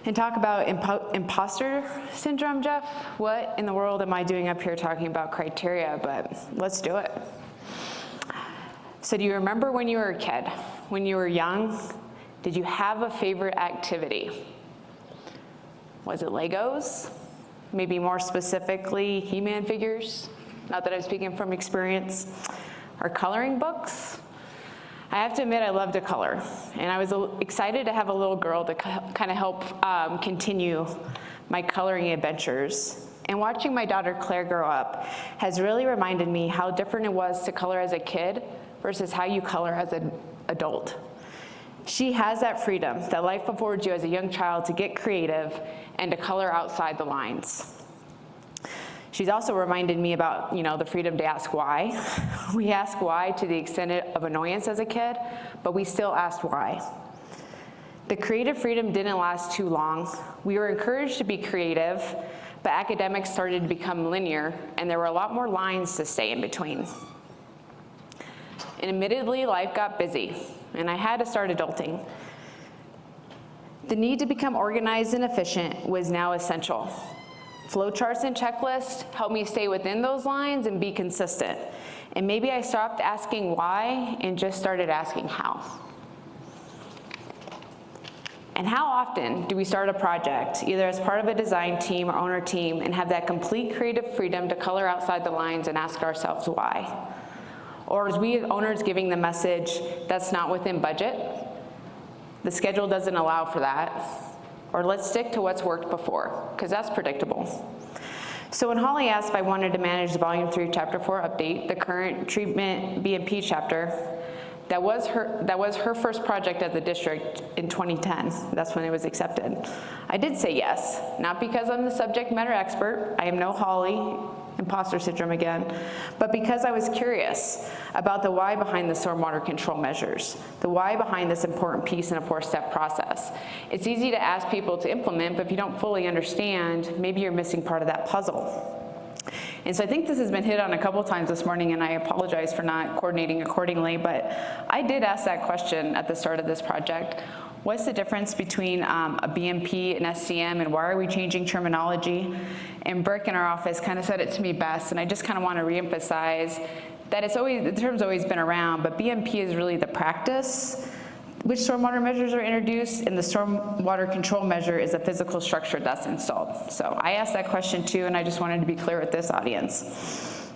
and talk about imposter syndrome, Jeff. What in the world am I doing up here talking about criteria, but let's do it. So do you remember when you were a kid, when you were young, did you have a favorite activity? Was it Legos? Maybe more specifically, He-Man figures? Not that I'm speaking from experience. Or coloring books? I have to admit I love to color, and I was excited to have a little girl to kind of help continue my coloring adventures. And watching my daughter Claire grow up has really reminded me how different it was to color as a kid versus how you color as an adult. She has that freedom that life affords you as a young child to get creative and to color outside the lines. She's also reminded me about, the freedom to ask why. We ask why to the extent of annoyance as a kid, but we still asked why. The creative freedom didn't last too long. We were encouraged to be creative, but academics started to become linear, and there were a lot more lines to stay in between. And admittedly, life got busy, and I had to start adulting. The need to become organized and efficient was now essential. Flowcharts and checklists helped me stay within those lines and be consistent. And maybe I stopped asking why and just started asking how. And how often do we start a project, either as part of a design team or owner team, and have that complete creative freedom to color outside the lines and ask ourselves why? Or as we as owners giving the message, that's not within budget, the schedule doesn't allow for that, or let's stick to what's worked before, because that's predictable. So when Holly asked if I wanted to manage the Volume 3, Chapter 4 update, the current treatment BMP chapter, that was her first project at the district in 2010. That's when it was accepted. I did say yes, not because I'm the subject matter expert. I am no Holly, imposter syndrome again, but because I was curious about the why behind the stormwater control measures, the why behind this important piece in a 4-step process. It's easy to ask people to implement, but if you don't fully understand, maybe you're missing part of that puzzle. And so I think this has been hit on a couple times this morning, and I apologize for not coordinating accordingly, but I did ask that question at the start of this project. What's the difference between a BMP and SCM, and why are we changing terminology? And Brick in our office kind of said it to me best, and I just kind of want to reemphasize that the term's always been around, but BMP is really the practice which stormwater measures are introduced, and the stormwater control measure is a physical structure that's installed. So I asked that question too, and I just wanted to be clear with this audience.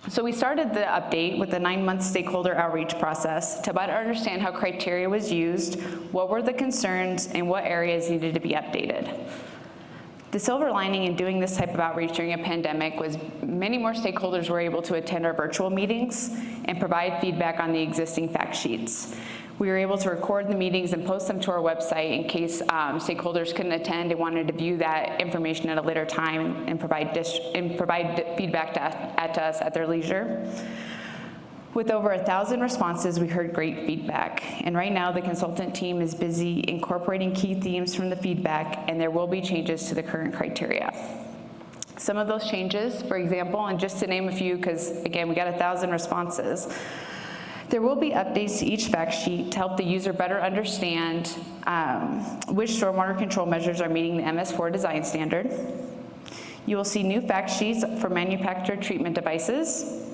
So we started the update with the 9-month stakeholder outreach process to better understand how criteria was used, what were the concerns, and what areas needed to be updated. The silver lining in doing this type of outreach during a pandemic was many more stakeholders were able to attend our virtual meetings and provide feedback on the existing fact sheets. We were able to record the meetings and post them to our website in case stakeholders couldn't attend and wanted to view that information at a later time and provide feedback to us at their leisure. With over 1,000 responses, we heard great feedback. And right now, the consultant team is busy incorporating key themes from the feedback, and there will be changes to the current criteria. Some of those changes, for example, and just to name a few, because again, we got 1,000 responses, there will be updates to each fact sheet to help the user better understand which stormwater control measures are meeting the MS4 design standard. You will see new fact sheets for manufactured treatment devices.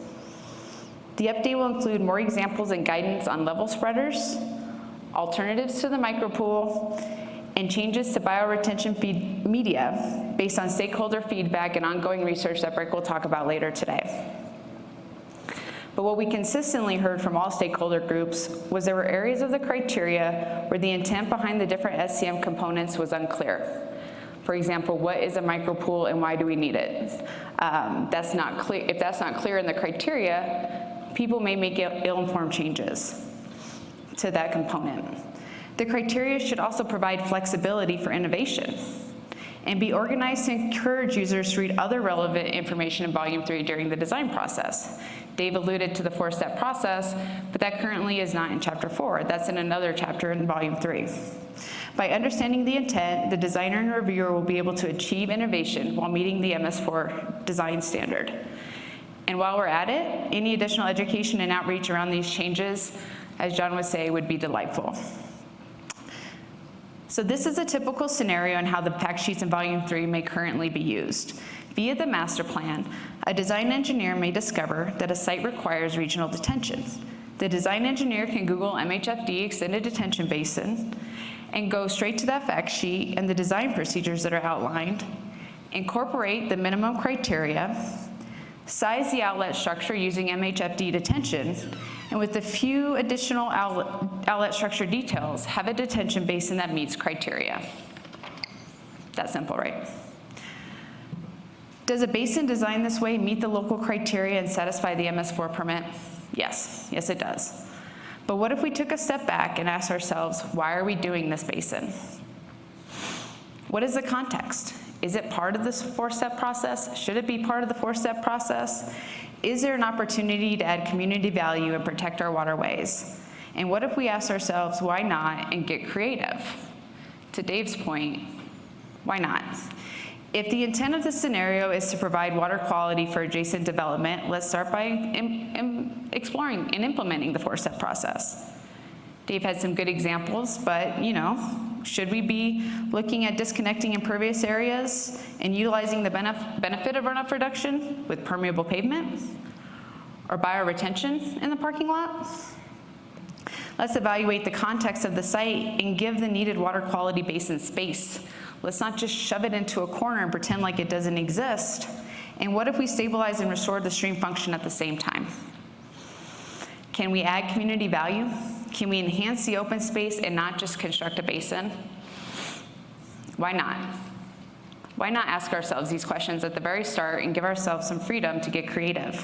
The update will include more examples and guidance on level spreaders, alternatives to the micropool, and changes to bioretention media based on stakeholder feedback and ongoing research that Brick will talk about later today. But what we consistently heard from all stakeholder groups was there were areas of the criteria where the intent behind the different SCM components was unclear. For example, what is a micropool and why do we need it? That's not clear. If that's not clear in the criteria, people may make ill-informed changes to that component. The criteria should also provide flexibility for innovation and be organized to encourage users to read other relevant information in Volume 3 during the design process. Dave alluded to the 4-step process, but that currently is not in Chapter 4. That's in another chapter in Volume 3. By understanding the intent, the designer and reviewer will be able to achieve innovation while meeting the MS4 design standard. And while we're at it, any additional education and outreach around these changes, as John would say, would be delightful. So this is a typical scenario in how the fact sheets in Volume 3 may currently be used. Via the master plan, a design engineer may discover that a site requires regional detention. The design engineer can Google MHFD extended detention basin and go straight to that fact sheet and the design procedures that are outlined, incorporate the minimum criteria, size the outlet structure using MHFD detention, and with a few additional outlet structure details, have a detention basin that meets criteria. That's simple, right? Does a basin designed this way meet the local criteria and satisfy the MS4 permit? Yes, yes it does. But what if we took a step back and asked ourselves, why are we doing this basin? What is the context? Is it part of this 4-step process? Should it be part of the 4-step process? Is there an opportunity to add community value and protect our waterways? And what if we ask ourselves, why not, and get creative? To Dave's point, why not? If the intent of the scenario is to provide water quality for adjacent development, let's start by exploring and implementing the 4-step process. Dave had some good examples, but should we be looking at disconnecting impervious areas and utilizing the benefit of runoff reduction with permeable pavement or bioretention in the parking lot? Let's evaluate the context of the site and give the needed water quality basin space. Let's not just shove it into a corner and pretend like it doesn't exist. And what if we stabilize and restore the stream function at the same time? Can we add community value? Can we enhance the open space and not just construct a basin? Why not? Why not ask ourselves these questions at the very start and give ourselves some freedom to get creative?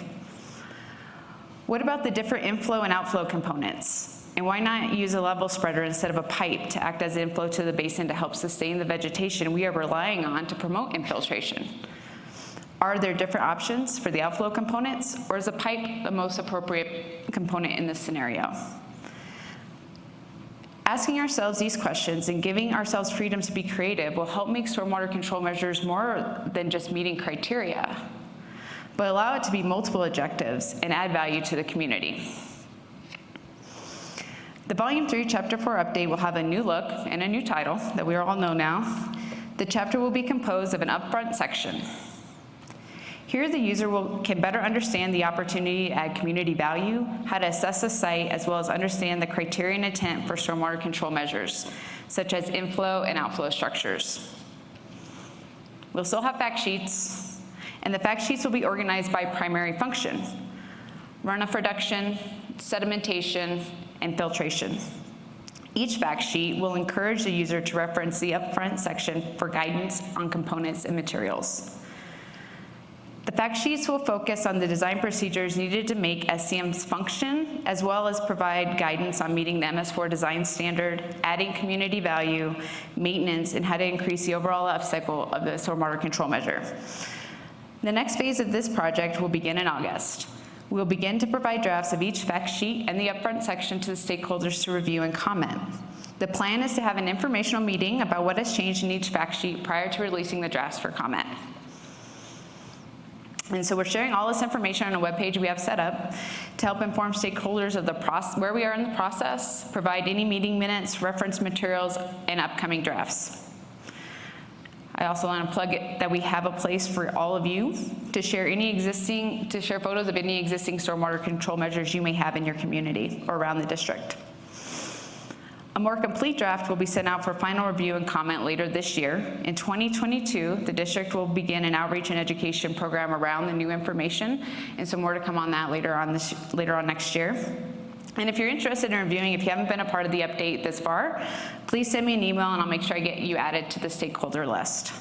What about the different inflow and outflow components? And why not use a level spreader instead of a pipe to act as inflow to the basin to help sustain the vegetation we are relying on to promote infiltration? Are there different options for the outflow components, or is a pipe the most appropriate component in this scenario? Asking ourselves these questions and giving ourselves freedom to be creative will help make stormwater control measures more than just meeting criteria, but allow it to be multiple objectives and add value to the community. The Volume 3 Chapter 4 update will have a new look and a new title that we all know now. The chapter will be composed of an upfront section. Here, the user can better understand the opportunity to add community value, how to assess a site, as well as understand the criteria and intent for stormwater control measures, such as inflow and outflow structures. We'll still have fact sheets, and the fact sheets will be organized by primary function: runoff reduction, sedimentation, and filtration. Each fact sheet will encourage the user to reference the Upfront section for guidance on components and materials. The fact sheets will focus on the design procedures needed to make SCMs function, as well as provide guidance on meeting the MS4 design standard, adding community value, maintenance, and how to increase the overall life cycle of the stormwater control measure. The next phase of this project will begin in August. We'll begin to provide drafts of each fact sheet and the Upfront section to the stakeholders to review and comment. The plan is to have an informational meeting about what has changed in each fact sheet prior to releasing the drafts for comment. And so we're sharing all this information on a webpage we have set up to help inform stakeholders of the where we are in the process, provide any meeting minutes, reference materials, and upcoming drafts. I also want to plug it that we have a place for all of you to share photos of any existing stormwater control measures you may have in your community or around the district. A more complete draft will be sent out for final review and comment later this year. In 2022, the district will begin an outreach and education program around the new information, and some more to come on that later on next year. And if you're interested in reviewing, if you haven't been a part of the update this far, please send me an email and I'll make sure I get you added to the stakeholder list.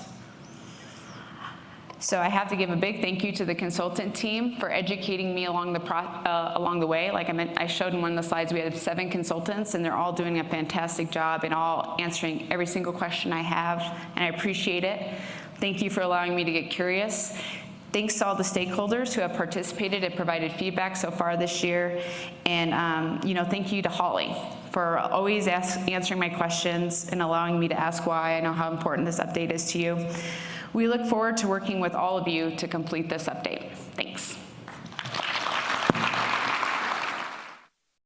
So I have to give a big thank you to the consultant team for educating me along the way. Like I showed in one of the slides, we had 7 consultants, and they're all doing a fantastic job and all answering every single question I have, and I appreciate it. Thank you for allowing me to get curious. Thanks to all the stakeholders who have participated and provided feedback so far this year. And thank you to Holly for always answering my questions and allowing me to ask why. I know how important this update is to you. We look forward to working with all of you to complete this update.